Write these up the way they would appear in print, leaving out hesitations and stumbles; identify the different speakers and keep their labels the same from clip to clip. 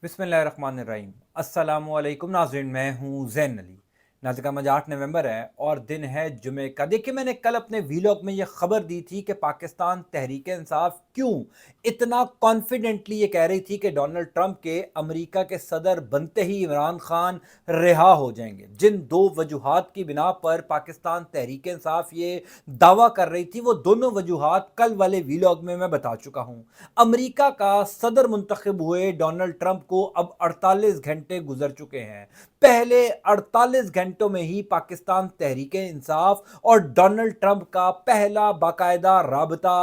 Speaker 1: बिस्मिल्लाहिर्रहमानिर्रहीम। अस्सलाम वालेकुम नाज़रीन, मैं हूँ ज़ैन अली। नाज़रीन, आज 8 नवंबर है और दिन है जुमे का। देखिए, मैंने कल अपने वीलॉग में ये खबर दी थी कि पाकिस्तान तहरीक इंसाफ क्यों इतना कॉन्फिडेंटली ये कह रही थी कि डोनाल्ड ट्रंप के अमेरिका के सदर बनते ही इमरान खान रिहा हो जाएंगे। जिन दो वजूहात की बिना पर पाकिस्तान तहरीक इंसाफ ये दावा कर रही थी, वो दोनों वजूहात कल वाले वीलॉग में मैं बता चुका हूँ। अमेरिका का सदर मुंतखब हुए डोनाल्ड ट्रंप को अब 48 घंटे गुजर चुके हैं। पहले 48 घंटों में ही पाकिस्तान तहरीक इंसाफ और डोनाल्ड ट्रंप का पहला बाकायदा राबता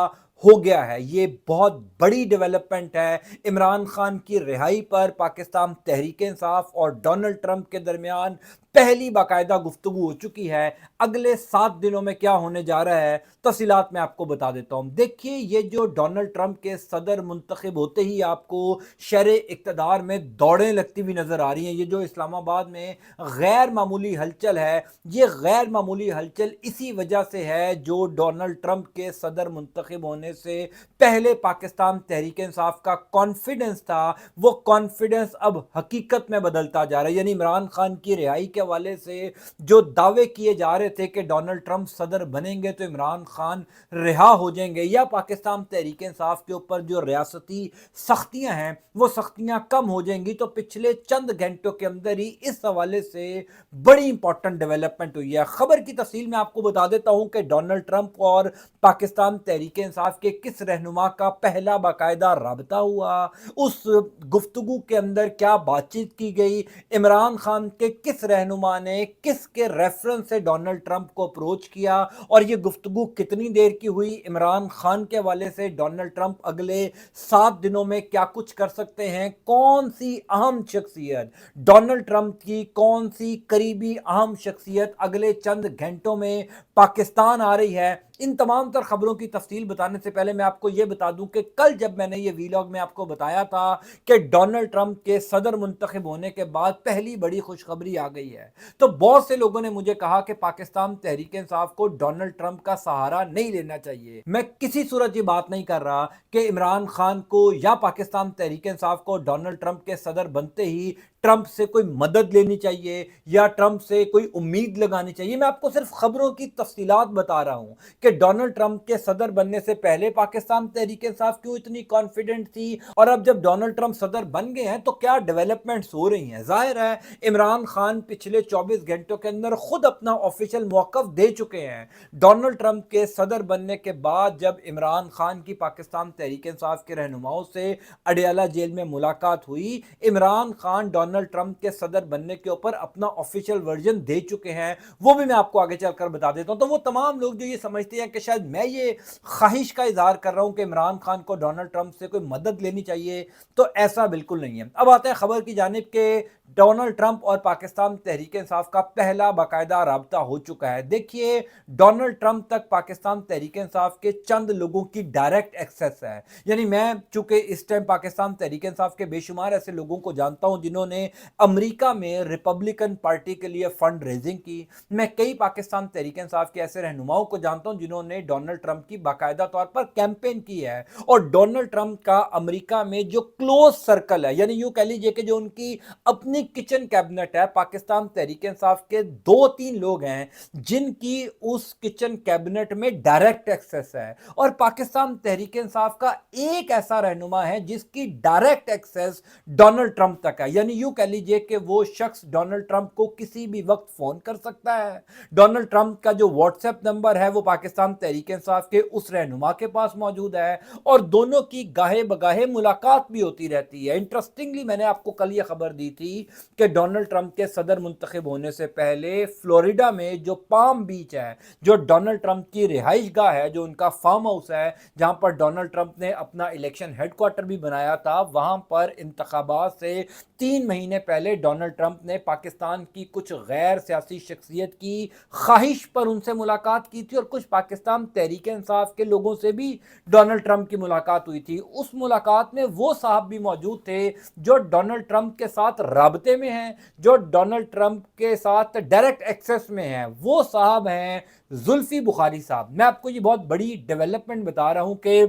Speaker 1: हो गया है। ये बहुत बड़ी डेवलपमेंट है। इमरान खान की रिहाई पर पाकिस्तान तहरीक इंसाफ और डोनाल्ड ट्रंप के दरमियान पहली बाकायदा गुफ्तगू हो चुकी है। अगले 7 दिनों में क्या होने जा रहा है, तफसीलात मैं आपको बता देता हूं। देखिए, ये जो डोनाल्ड ट्रंप के सदर मुंतखब होते ही आपको शर इक्तदार में दौड़ें लगती हुई नजर आ रही हैं। ये जो इस्लामाबाद में गैर मामूली हलचल है, ये गैर मामूली हलचल इसी वजह से है जो डोनाल्ड ट्रंप के सदर मुंतखब होने से पहले पाकिस्तान तहरीक इंसाफ का कॉन्फिडेंस था, वो कॉन्फिडेंस अब हकीकत में बदलता जा रहा है। यानी इमरान खान की रिहाई के हवाले से जो दावे किए जा रहे थे कि डोनाल्ड ट्रंप सदर बनेंगे तो इमरान खान रिहा हो जाएंगे, या पाकिस्तान तहरीक इंसाफ के ऊपर जो रियासती सख्तियां हैं वो सख्तियां कम हो जाएंगी, तो पिछले चंद घंटों के अंदर ही इस हवाले से बड़ी इंपॉर्टेंट डेवलपमेंट हुई है। खबर की तफसील में आपको बता देता हूं कि डोनाल्ड ट्रंप और पाकिस्तान तहरीक इंसाफ के किस रहनुमा का पहला बाकायदा राबता हुआ, उस गुफ्तगू के अंदर क्या बातचीत की गई, इमरान खान के किस रहनुमा ने किसके रेफरेंस से डोनाल्ड ट्रंप को अप्रोच किया, और ये गुफ्तगू कितनी देर की हुई। इमरान खान के हवाले से डोनाल्ड ट्रंप अगले 7 दिनों में क्या कुछ कर सकते हैं, कौन सी अहम शख्सियत डोनाल्ड ट्रंप की, कौन सी करीबी अहम शख्सियत अगले चंद घंटों में पाकिस्तान आ रही है। इन तमाम तर खबरों की तफसील बताने से पहले मैं आपको यह बता दूं कि कल जब मैंने ये वीलॉग में आपको बताया था कि डोनाल्ड ट्रंप के सदर मुंतखब होने के बाद पहली बड़ी खुशखबरी आ गई है, तो बहुत से लोगों ने मुझे कहा कि पाकिस्तान तहरीक इंसाफ को डोनाल्ड ट्रंप का सहारा नहीं लेना चाहिए। मैं किसी सूरत ये बात नहीं कर रहा कि इमरान खान को या पाकिस्तान तहरीक इंसाफ को डोनाल्ड ट्रंप के सदर बनते ही ट्रंप से कोई मदद लेनी चाहिए या ट्रंप से कोई उम्मीद लगानी चाहिए। मैं आपको सिर्फ खबरों की तफसीलात बता रहा हूं कि डोनाल्ड ट्रंप के सदर बनने से पहले पाकिस्तान तहरीक इंसाफ क्यों इतनी कॉन्फिडेंट थी, और अब जब डोनाल्ड ट्रंप सदर बन गए हैं तो क्या डेवलपमेंट्स हो रही हैं। जाहिर है इमरान खान पिछले 24 घंटों के अंदर खुद अपना ऑफिशियल मौकफ दे चुके हैं। डोनाल्ड ट्रंप के सदर बनने के बाद जब इमरान खान की पाकिस्तान तहरीक इंसाफ के रहनुमाओं से अडियाला जेल में मुलाकात हुई, इमरान खान डोनाल्ड ट्रंप के सदर बनने के ऊपर अपना ऑफिशियल वर्जन दे चुके हैं। वो भी मैं आपको आगे चलकर बता देता हूं। तो वो तमाम लोग जो ये समझते हैं कि शायद मैं ये ख्वाहिश का इजहार कर रहा हूं कि इमरान खान को डोनाल्ड ट्रंप से कोई मदद लेनी चाहिए, तो ऐसा बिल्कुल नहीं है। अब आते हैं खबर की जानिब के डोनाल्ड ट्रंप और पाकिस्तान तहरीक इंसाफ का पहला बाकायदा राबता हो चुका है। देखिए, डोनाल्ड ट्रंप तक पाकिस्तान तहरीक इंसाफ के चंद लोगों की डायरेक्ट एक्सेस है। यानी मैं चूंकि इस टाइम पाकिस्तान तहरीक इंसाफ के बेशुमार ऐसे लोगों को जानता हूं जिन्होंने अमेरिका में रिपब्लिकन पार्टी के लिए फंड रेजिंग की। मैं कई पाकिस्तान तहरीक इंसाफ के ऐसे रहनुमाओं को जानता हूं जिन्होंने डोनाल्ड ट्रंप की बाकायदा तौर पर कैंपेन की है। और डोनाल्ड ट्रंप का अमेरिका में जो क्लोज सर्कल है, यानी यूं कह लीजिए कि जो उनकी अपनी किचन कैबिनेट है, पाकिस्तान तहरीक इंसाफ के 2-3 लोग हैं जिनकी उस किचन कैबिनेट में डायरेक्ट एक्सेस है। और पाकिस्तान तहरीक इंसाफ का एक ऐसा रहनुमा है जिसकी डायरेक्ट एक्सेस डोनाल्ड ट्रंप तक है। यानी यूं कह लीजिए कि वो शख्स डोनाल्ड ट्रंप को किसी भी वक्त फोन कर सकता है। डोनाल्ड ट्रंप का जो व्हाट्सएप नंबर है वो पाकिस्तान तहरीक इंसाफ के उस रहनुमा के पास मौजूद है, और दोनों की गाहे बगाहे मुलाकात भी होती रहती है। इंटरेस्टिंगली मैंने आपको कल ये खबर दी थी कि डोनाल्ड ट्रंप के सदर मुंतखब होने से पहले फ्लोरिडा में जो पाम बीच है, जो डोनाल्ड ट्रंप की रिहाइश गाह है, जो उनका फार्म हाउस है जहां पर डोनाल्ड ट्रंप ने अपना इलेक्शन हेडक्वार्टर भी बनाया था, वहां पर इंतखाबात से 3 महीने पहले डोनाल्ड ट्रंप ने पाकिस्तान की कुछ गैर सियासी शख्सियत की ख्वाहिश पर उनसे मुलाकात की थी, और कुछ पाकिस्तान तहरीक इंसाफ के लोगों से भी डोनाल्ड ट्रंप की मुलाकात हुई थी। उस मुलाकात में वो साहब भी मौजूद थे जो डोनाल्ड ट्रंप के साथ राबते में हैं, जो डोनाल्ड ट्रंप के साथ डायरेक्ट एक्सेस में हैं। वो साहब हैं जुल्फी बुखारी साहब। मैं आपको ये बहुत बड़ी डेवलपमेंट बता रहा हूं कि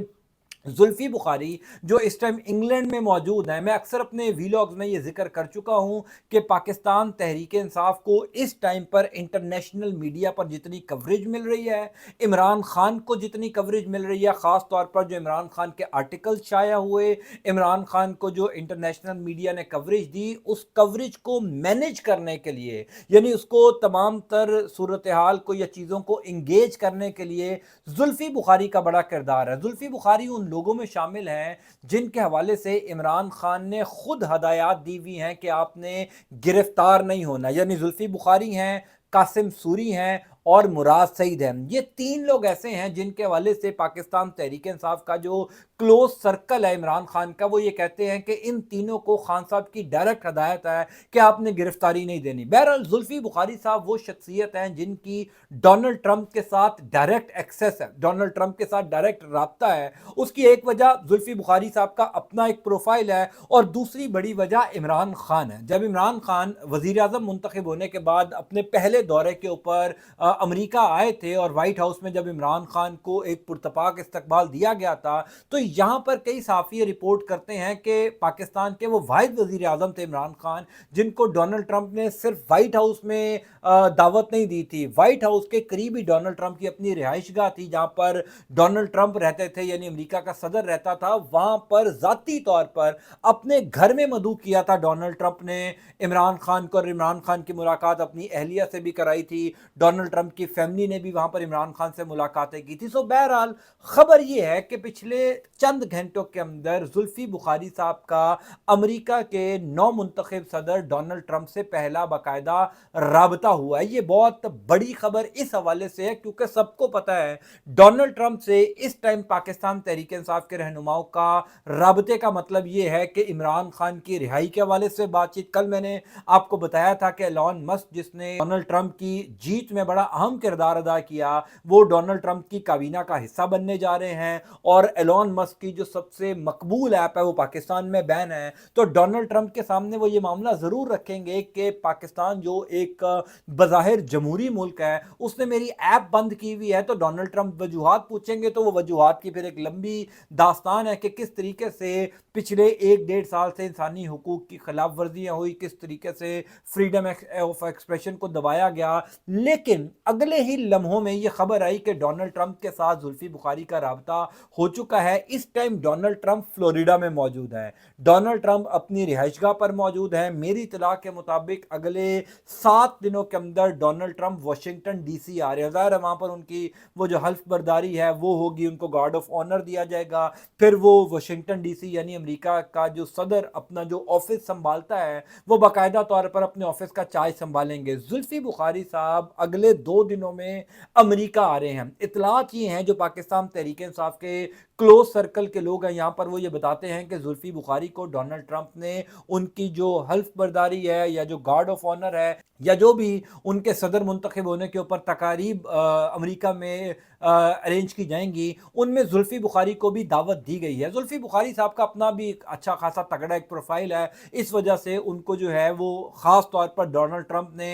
Speaker 1: जुल्फी बुखारी जो इस टाइम इंग्लैंड में मौजूद हैं। मैं अक्सर अपने वीलॉग्स में ये जिक्र कर चुका हूँ कि पाकिस्तान तहरीक इंसाफ को इस टाइम पर इंटरनेशनल मीडिया पर जितनी कवरेज मिल रही है, इमरान खान को जितनी कवरेज मिल रही है, ख़ास तौर पर जो इमरान खान के आर्टिकल्स शाया हुए, इमरान खान को जो इंटरनेशनल मीडिया ने कवरेज दी, उस कवरेज को मैनेज करने के लिए, यानी उसको तमाम तर सूरत हाल को या चीज़ों को इंगेज करने के लिए जुल्फी बुखारी का बड़ा किरदार है। जुल्फी बुखारी उन लोगों में शामिल हैं जिनके हवाले से इमरान खान ने खुद हदायत दी हुई हैं कि आपने गिरफ्तार नहीं होना, यानी जुल्फी बुखारी हैं, कासिम सूरी हैं और मुराद सईद हैं। ये तीन लोग ऐसे हैं जिनके हवाले से पाकिस्तान तहरीक इंसाफ का जो क्लोज सर्कल है इमरान खान का, वो ये कहते हैं कि इन तीनों को खान साहब की डायरेक्ट हदायत है कि आपने गिरफ्तारी नहीं देनी। बहरहाल जुल्फी बुखारी साहब वो शख्सियत हैं जिनकी डोनाल्ड ट्रंप के साथ डायरेक्ट एक्सेस है, डोनाल्ड ट्रंप के साथ डायरेक्ट राब्ता है। उसकी एक वजह जुल्फी बुखारी साहब का अपना एक प्रोफाइल है और दूसरी बड़ी वजह इमरान खान है। जब इमरान खान वजीर आजम मुंतखब होने के बाद अपने पहले दौरे के ऊपर अमेरिका आए थे और वाइट हाउस में जब इमरान खान को एक पुरतपाक इस्तकबाल दिया गया था, तो यहाँ पर कई साफ़ी रिपोर्ट करते हैं कि पाकिस्तान के वो वाहिद वजीर आजम थे इमरान खान जिनको डोनाल्ड ट्रंप ने सिर्फ वाइट हाउस में दावत नहीं दी थी। वाइट हाउस के करीब ही डोनाल्ड ट्रंप की अपनी रिहाइशगाह थी जहाँ पर डोनाल्ड ट्रंप रहते थे, यानी अमेरिका का सदर रहता था। वहाँ पर ज़ाती तौर पर अपने घर में मदऊ किया था डोनाल्ड ट्रंप ने इमरान खान को, और इमरान खान की मुलाकात अपनी अहलिया से भी कराई थी। डोनाल्ड ट्रंप की फैमिली ने भी वहाँ पर इमरान खान से मुलाकातें की थी। सो बहरहाल खबर यह है कि पिछले चंद घंटों के अंदर जुल्फी बुखारी साहब का अमेरिका के नौ मुंतखब सदर डोनाल्ड ट्रंप से पहला बाकायदा राबता हुआ है। ये बहुत बड़ी खबर इस हवाले से है क्योंकि सबको पता है डोनाल्ड ट्रंप से इस टाइम पाकिस्तान तहरीक इंसाफ के रहनुमाओं का राबते का मतलब ये है कि इमरान खान की रिहाई के हवाले से बातचीत। कल मैंने आपको बताया था कि एलॉन मस्क जिसने डोनाल्ड ट्रंप की जीत में बड़ा अहम किरदार अदा किया, वो डोनाल्ड ट्रंप की काबीना का हिस्सा बनने जा रहे हैं और एलॉन मस्क की जो सबसे मकबूल ऐप है वो पाकिस्तान में बैन है। तो डोनाल्ड ट्रंप के सामने वो ये मामला ज़रूर रखेंगे कि पाकिस्तान जो एक बज़ाहिर जमहूरी मुल्क है उसने मेरी ऐप बंद की हुई है। तो डोनाल्ड ट्रंप वजूहात पूछेंगे तो वो वजूहात की फिर एक लंबी दास्तान है कि किस तरीके से पिछले एक डेढ़ साल से इंसानी हुकूक की खिलाफ वर्जियाँ हुई, किस तरीके से फ्रीडम ऑफ एक्सप्रेशन को दबाया गया। लेकिन अगले ही लम्हों में ये खबर आई कि डोनाल्ड ट्रंप के साथ जुल्फी बुखारी का राब्ता हो चुका है। इस टाइम डोनाल्ड ट्रंप फ्लोरिडा में मौजूद है, डोनाल्ड ट्रंप अपनी रिहाइशगाह पर मौजूद है। मेरी इतला के मुताबिक अगले 7 दिनों के अंदर डोनाल्ड ट्रंप वाशिंगटन डीसी आ रहे हैं। ज़ाहिर है वहाँ पर उनकी वो जो हल्फ बर्दारी है वो होगी, उनको गार्ड ऑफ ऑनर दिया जाएगा, फिर वो वाशिंगटन डीसी यानी अमेरिका का जो सदर अपना जो ऑफिस संभालता है वो बाकायदा तौर पर अपने ऑफिस का चार्ज संभालेंगे। जुल्फी बुखारी साहब अगले 2 दिनों में अमेरिका आ रहे हैं। इतलात ये हैं जो पाकिस्तान तहरीक इंसाफ के क्लोज सर्कल के लोग हैं यहाँ पर, वो ये बताते हैं कि जुल्फी बुखारी को डोनाल्ड ट्रंप ने उनकी जो हल्फ बर्दारी है या जो गार्ड ऑफ ऑनर है या जो भी उनके सदर मुंतखब होने के ऊपर तकारीब अमेरिका में अरेंज की जाएंगी, उनमें जुल्फी बुखारी को भी दावत दी गई है। जुल्फी बुखारी साहब का अपना भी एक अच्छा खासा तगड़ा एक प्रोफाइल है, इस वजह से उनको जो है वो ख़ास तौर पर डोनाल्ड ट्रंप ने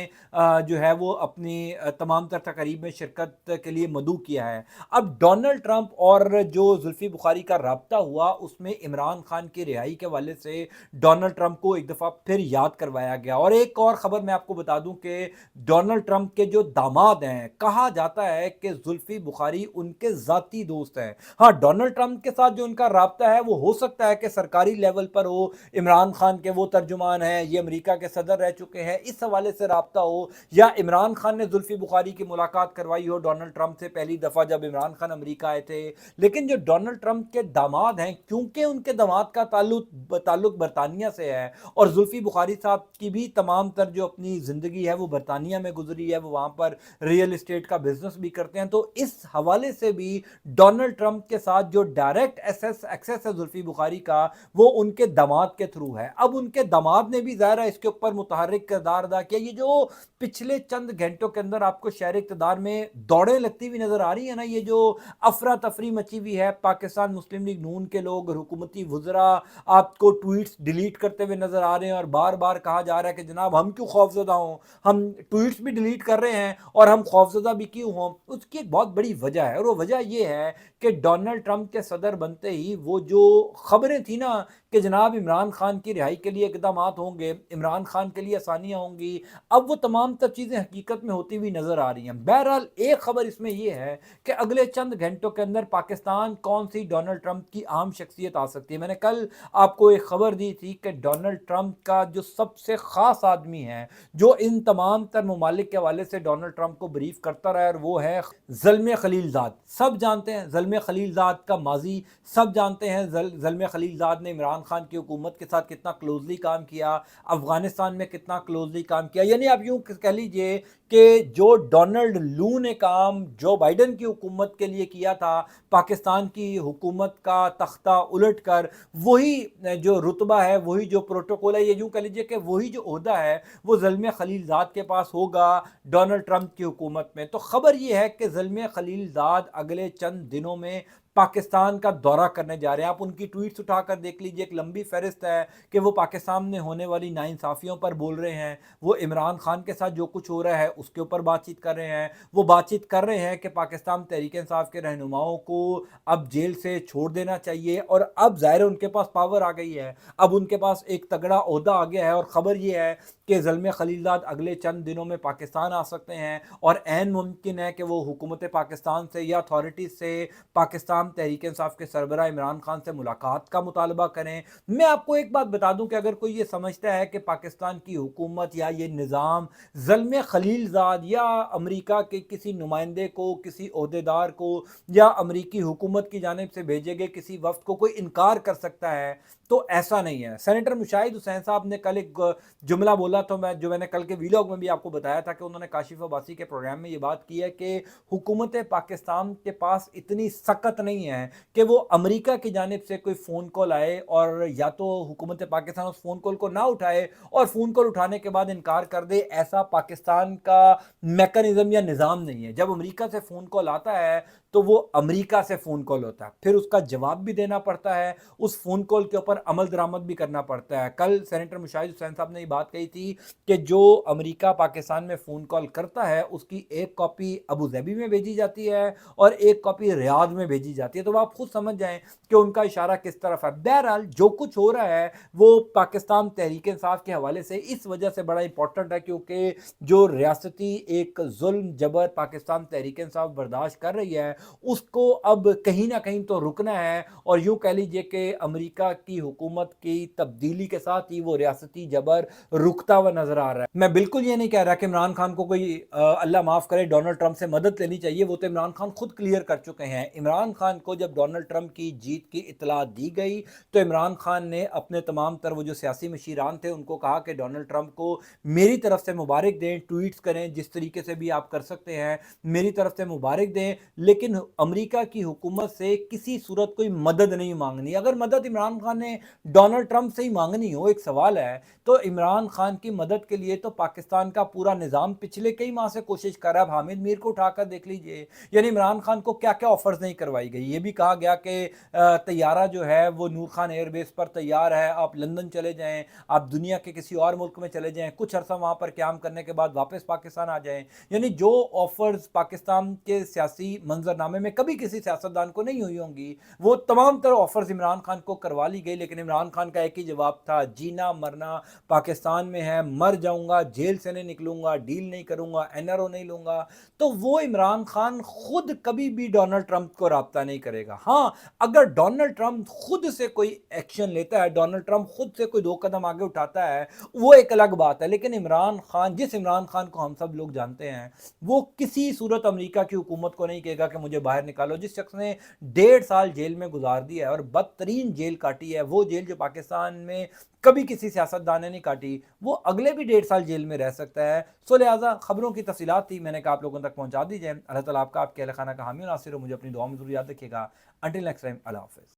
Speaker 1: जो है वो अपनी तमाम तर तकारीब में शिरकत के लिए मदऊ किया है। अब डोनाल्ड ट्रंप और जो जुल्फी बुखारी का राब्ता हुआ उसमें इमरान खान की रिहाई के हवाले से डोनाल्ड ट्रंप को एक दफ़ा फिर याद करवाया गया। और एक और ख़बर मैं आपको बता दूं कि डोनाल्ड ट्रंप के जो दामाद हैं, कहा जाता है कि जुल्फी बुखारी उनके ज़ाती दोस्त हैं। हाँ, डोनाल्ड ट्रंप के साथ जो उनका राब्ता है वो हो सकता है कि सरकारी लेवल पर हो, इमरान खान के वो तर्जुमान हैं, ये अमेरिका के सदर रह चुके हैं, इस हवाले से राब्ता हो, या इमरान खान ने जुल्फी बुखारी की मुलाकात करवाई हो डोनाल्ड ट्रंप से पहली दफ़ा जब इमरान खान अमेरिका आए थे। लेकिन जो डोनाल्ड ट्रंप के दामाद हैं, क्योंकि उनके दामाद का ताल्लुक बरतानिया से है और जुल्फी बुखारी साहब की भी तमाम तर जो अपनी ज़िंदगी है वो बरतानिया में गुजरी है, वो वहाँ पर रियल इस्टेट का बिजनेस भी करते हैं, तो इस हवाले से भी डोनाल्ड ट्रंप के साथ जो डायरेक्ट एक्सेस है जुल्फी बुखारी का वो उनके दामाद के थ्रू है। अब उनके दामाद ने भी ज़ाहिर है इसके ऊपर मुतहर्रिक किरदार अदा किया। ये जो पिछले चंद घंटों के अंदर आपको शहर इक़्तिदार में दौड़ें लगती हुई नजर आ रही है ना, ये जो अफरा तफरी मची हुई है, पाकिस्तान मुस्लिम लीग नून के लोग, हुकूमती वज़रा आपको ट्वीट्स डिलीट करते हुए नजर आ रहे हैं और बार बार कहा जा रहा है कि जनाब हम क्यों खौफजदा हों, हम ट्वीट्स भी डिलीट कर रहे हैं और हम खौफजदा भी क्यों हों। उसकी एक बहुत बड़ी वजह है और वो वजह यह है کہ डोनाल्ड ट्रंप के सदर बनते ही वो जो खबरें थी ना कि जनाब इमरान खान की रिहाई के लिए इकदामात होंगे, इमरान खान के लिए आसानियाँ होंगी, अब वो तमाम तर चीज़ें हकीकत में होती हुई नज़र आ रही हैं। बहरहाल एक खबर इसमें ये है कि अगले चंद घंटों के अंदर पाकिस्तान कौन सी डोनाल्ड ट्रंप की अहम शख्सियत आ सकती है। मैंने कल आपको एक खबर दी थी कि डोनाल्ड ट्रंप का जो सबसे ख़ास आदमी है, जो इन तमाम तर ममालिक के हवाले से डोनाल्ड ट्रंप को ब्रीफ करता रहा है, और वो है ज़ल्मे खलीलज़ाद। सब जानते हैं ज़ल्मे खलीलज़ाद का माजी, सब जानते हैं ज़ल्मे खलीलज़ाद ने इमरान खान की हुकूमत के साथ कितना क्लोजली काम किया, अफगानिस्तान में कितना क्लोजली काम किया। यानी आप यूँ कह लीजिए कि जो डोनाल्ड लू ने काम जो बाइडन की हुकूमत के लिए किया था, पाकिस्तान की हुकूमत का तख्ता उलट कर, वही जो रुतबा है, वही जो प्रोटोकॉल है, ये यूँ कह लीजिए कि वही जो ओहदा है वो ज़ल्मे खलीलज़ाद के पास होगा डोनाल्ड ट्रंप की हुकूमत में। तो खबर ये है कि ज़ल्मे खलीलज़ाद अगले चंद दिनों में पाकिस्तान का दौरा करने जा रहे हैं। आप उनकी ट्वीट्स उठाकर देख लीजिए, एक लंबी फहरिस्त है कि वो पाकिस्तान में होने वाली नाइंसाफ़ियों पर बोल रहे हैं, वो इमरान खान के साथ जो कुछ हो रहा है उसके ऊपर बातचीत कर रहे हैं, वो बातचीत कर रहे हैं कि पाकिस्तान तहरीक इंसाफ के रहनुमाओं को अब जेल से छोड़ देना चाहिए, और अब ज़ाहिर है उनके पास पावर आ गई है, अब उनके पास एक तगड़ा ओहदा आ गया है। और ख़बर ये है कि ज़ल्मे खलीलज़ाद अगले चंद दिनों में पाकिस्तान आ सकते हैं, और ऐन मुमकिन है कि वो हुकूमत पाकिस्तान से या अथॉरिटीज़ से पाकिस्तान तहरीक इंसाफ के सरबराह इमरान खान से मुलाकात का मुतालबा करें। मैं आपको एक बात बता दूं कि अगर कोई ये समझता है कि पाकिस्तान की हुकूमत या ये निज़ाम ज़ल्मे खलीलज़ाद या अमरीका के किसी नुमाइंदे को, किसी ओहदेदार को, या अमरीकी हुकूमत की जानिब से भेजे गए किसी वफ्द को कोई इनकार कर सकता है, तो ऐसा नहीं है। सेनेटर मुशाहिद हुसैन साहब ने कल एक जुमला बोला, तो मैंने कल के वीलॉग में भी आपको बताया था कि उन्होंने काशिफ अब्बासी के प्रोग्राम में ये बात की है कि हुकूमत पाकिस्तान के पास इतनी सख्त नहीं है कि वो अमेरिका की जानिब से कोई फ़ोन कॉल आए और या तो हुकूमत पाकिस्तान उस फ़ोन कॉल को ना उठाए और फ़ोन कॉल उठाने के बाद इनकार कर दे। ऐसा पाकिस्तान का मैकेनिज़्म या निज़ाम नहीं है। जब अमेरिका से फ़ोन कॉल आता है तो वो अमेरिका से फ़ोन कॉल होता है, फिर उसका जवाब भी देना पड़ता है, उस फ़ोन कॉल के ऊपर अमल दरामद भी करना पड़ता है। कल सेनेटर मुशाहिद हुसैन साहब ने ये बात कही थी कि जो अमेरिका पाकिस्तान में फ़ोन कॉल करता है उसकी एक कॉपी अबू धाबी में भेजी जाती है और एक कॉपी रियाद में भेजी जाती है। तो आप खुद समझ जाएं कि उनका इशारा किस तरफ है। बहरहाल जो कुछ हो रहा है वो पाकिस्तान तहरीक इंसाफ के हवाले से इस वजह से बड़ा इंपॉर्टेंट है क्योंकि जो रियासती एक जुल्म जबर पाकिस्तान तहरीक इंसाफ बर्दाश्त कर रही है उसको अब कहीं ना कहीं तो रुकना है, और यूं कह लीजिए कि अमेरिका की हुकूमत की तब्दीली के साथ ही वो रियासती जबर रुकता हुआ नजर आ रहा है। मैं बिल्कुल ये नहीं कह रहा कि इमरान खान को कोई अल्लाह माफ करे डोनाल्ड ट्रंप से मदद लेनी चाहिए, वो तो इमरान खान खुद क्लियर कर चुके हैं। इमरान खान को जब डोनाल्ड ट्रंप की जीत की इतला दी गई तो इमरान खान ने अपने तमाम तर वो जो सियासी मशीरान थे उनको कहा कि डोनाल्ड ट्रंप को मेरी तरफ से मुबारक दें, ट्वीट्स करें जिस तरीके से भी आप कर सकते हैं, मेरी तरफ से मुबारक दें, लेकिन अमेरिका की हुकूमत से किसी सूरत कोई मदद नहीं मांगनी। अगर मदद इमरान खान ने डोनाल्ड ट्रंप से ही मांगनी हो, एक सवाल है, तो इमरान खान की मदद के लिए तो पाकिस्तान का पूरा निज़ाम पिछले कई माह से कोशिश कर रहा है। हामिद मीर को उठाकर देख लीजिए, यानी इमरान खान को क्या क्या ऑफर्स नहीं करवाई गई। ये भी कहा गया कि तैयारा जो है वो नूर खान एयरबेस पर तैयार है, आप लंदन चले जाएं, आप दुनिया के किसी और मुल्क में चले जाएं, कुछ अरसा वहाँ पर क्याम करने के बाद वापस पाकिस्तान आ जाएं। यानी जो ऑफर्स पाकिस्तान के सियासी मंजरनामे में कभी किसी सियासतदान को नहीं हुई होंगी, वो तमाम तरह ऑफर्स इमरान खान को करवा ली गई। लेकिन इमरान खान का एक ही जवाब था, जीना मरना पाकिस्तान में है, मर जाऊंगा, जेल से नहीं निकलूंगा, डील नहीं करूंगा, एनआरओ नहीं लूंगा। तो वो इमरान खान खुद कभी भी डोनाल्ड ट्रंप को राब्ता नहीं करेगा। हाँ, अगर डोनाल्ड ट्रंप खुद से कोई एक्शन लेता है, डोनाल्ड ट्रंप खुद से कोई 2 कदम आगे उठाता है, वो एक अलग बात है। लेकिन इमरान खान, जिस इमरान खान को हम सब लोग जानते हैं, वो किसी सूरत अमेरिका की हुकूमत को नहीं कहेगा कि मुझे बाहर निकालो। जिस शख्स ने 1.5 साल जेल में गुजार दिया है और बदतरीन जेल काटी है, वो जेल जो पाकिस्तान में कभी किसी सियासतदान ने नहीं काटी, वो अगले भी 1.5 साल जेल में रह सकता है। सो लिहाजा खबरों की तफसीलात थी, मैंने कहा आप लोगों तक पहुंचा दी जाए। अल्लाह ताला आपका, आपके अहल खाना का हामी और नासिर हो। मुझे अपनी दुआ में जरूर याद रखिएगा। अंटिल नेक्स्ट टाइम, अल्लाह हाफिज़।